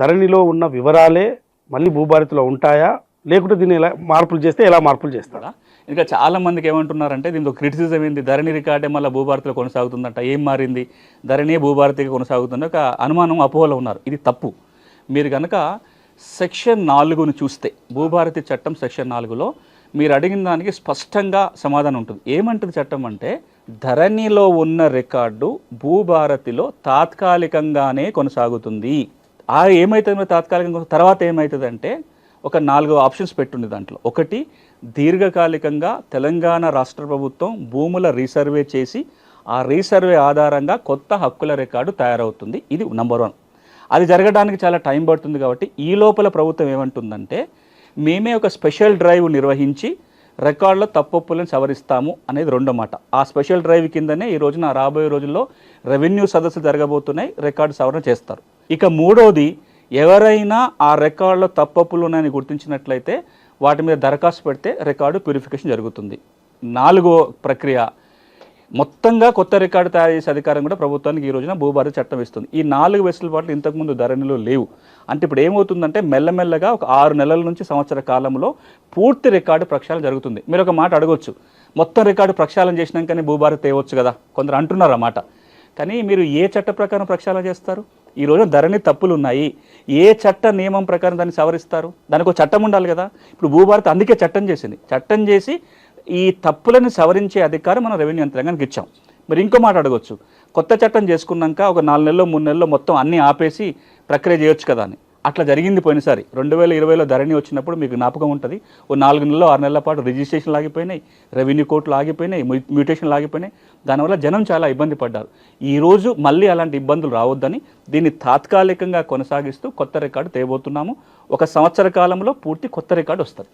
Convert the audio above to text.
ధరణిలో ఉన్న వివరాలే మళ్ళీ భూభారతిలో ఉంటాయా, లేకుంటే దీన్ని ఎలా మార్పులు చేస్తే ఎలా మార్పులు చేస్తారా? ఇంకా చాలా మందికి ఏమంటున్నారంటే దీంతో క్రిటిసిజం ఏంది, ధరణి రికార్డే మళ్ళీ భూభారతిలో కొనసాగుతుందంట, ఏం మారింది, ధరణి భూభారతిగా కొనసాగుతుంది ఒక అనుమానం అపోహలో ఉన్నారు. ఇది తప్పు. మీరు కనుక సెక్షన్ 4ను చూస్తే, భూభారతి చట్టం సెక్షన్ 4లో మీరు అడిగిన దానికి స్పష్టంగా సమాధానం ఉంటుంది. ఏమంటుంది చట్టం అంటే, ధరణిలో ఉన్న రికార్డు భూభారతిలో తాత్కాలికంగానే కొనసాగుతుంది. ఏమవుతుంది తాత్కాలికంగా, తర్వాత ఏమవుతుంది అంటే ఒక 4 ఆప్షన్స్ పెట్టుంది దాంట్లో. ఒకటి, దీర్ఘకాలికంగా తెలంగాణ రాష్ట్ర ప్రభుత్వం భూముల రీసర్వే చేసి ఆ రీసర్వే ఆధారంగా కొత్త హక్కుల రికార్డు తయారవుతుంది. ఇది నెంబర్ 1. అది జరగడానికి చాలా టైం పడుతుంది. కాబట్టి ఈ లోపల ప్రభుత్వం ఏమంటుందంటే, మేమే ఒక స్పెషల్ డ్రైవ్ నిర్వహించి రికార్డులో తప్పొప్పులను సవరిస్తాము అనేది రెండో మాట. ఆ స్పెషల్ డ్రైవ్ కిందనే ఈ రోజున రాబోయే రోజుల్లో రెవెన్యూ సదస్సులు జరగబోతున్నాయి, రికార్డు సవరణ చేస్తారు. ఇక మూడోది, ఎవరైనా ఆ రికార్డులో తప్పొప్పులు ఉన్నాయని గుర్తించినట్లయితే వాటి మీద దరఖాస్తు పెడితే రికార్డు ప్యూరిఫికేషన్ జరుగుతుంది. 4వ ప్రక్రియ, మొత్తంగా కొత్త రికార్డు తయారు చేసే అధికారం కూడా ప్రభుత్వానికి ఈ రోజున భూభారతి చట్టం ఇస్తుంది. ఈ 4 వెసులుబాట్లు ఇంతకుముందు ధరణిలో లేవు. అంటే ఇప్పుడు ఏమవుతుందంటే మెల్లమెల్లగా ఒక 6 నెలల నుంచి సంవత్సర కాలంలో పూర్తి రికార్డు ప్రక్షాళన జరుగుతుంది. మీరు ఒక మాట అడగొచ్చు, మొత్తం రికార్డు ప్రక్షాళన చేసినాకనే భూభారతి తేవచ్చు కదా, కొందరు అంటున్నారు అన్నమాట. కానీ మీరు ఏ చట్ట ప్రకారం ప్రక్షాళన చేస్తారు? ఈ రోజు ధరణి తప్పులు ఉన్నాయి, ఏ చట్ట నియమం ప్రకారం దాన్ని సవరిస్తారు? దానికి ఒక చట్టం ఉండాలి కదా. ఇప్పుడు భూభారతి అందుకే చట్టం చేసింది. చట్టం చేసి ఈ తప్పులను సవరించే అధికారం మనం రెవెన్యూ యంత్రాంగానికి ఇచ్చాం. మరి ఇంకో మాట అడగొచ్చు, కొత్త చట్టం చేసుకున్నాక ఒక 4 నెలల్లో 3 నెలల్లో మొత్తం అన్నీ ఆపేసి ప్రక్రియ చేయొచ్చు కదా అని. అట్లా జరిగింది పోయినసారి 2020లో ధరణి వచ్చినప్పుడు మీకు జ్ఞాపకం ఉంటుంది. ఓ 4 నెలల్లో 6 నెలల పాటు రిజిస్ట్రేషన్లు ఆగిపోయినాయి, రెవెన్యూ కోర్టులు ఆగిపోయినాయి, మ్యూటేషన్లు ఆగిపోయినాయి. దానివల్ల జనం చాలా ఇబ్బంది పడ్డారు. ఈరోజు మళ్ళీ అలాంటి ఇబ్బందులు రావద్దని దీన్ని తాత్కాలికంగా కొనసాగిస్తూ కొత్త రికార్డు తేబోతున్నాము. 1 సంవత్సర కాలంలో పూర్తి కొత్త రికార్డు వస్తుంది.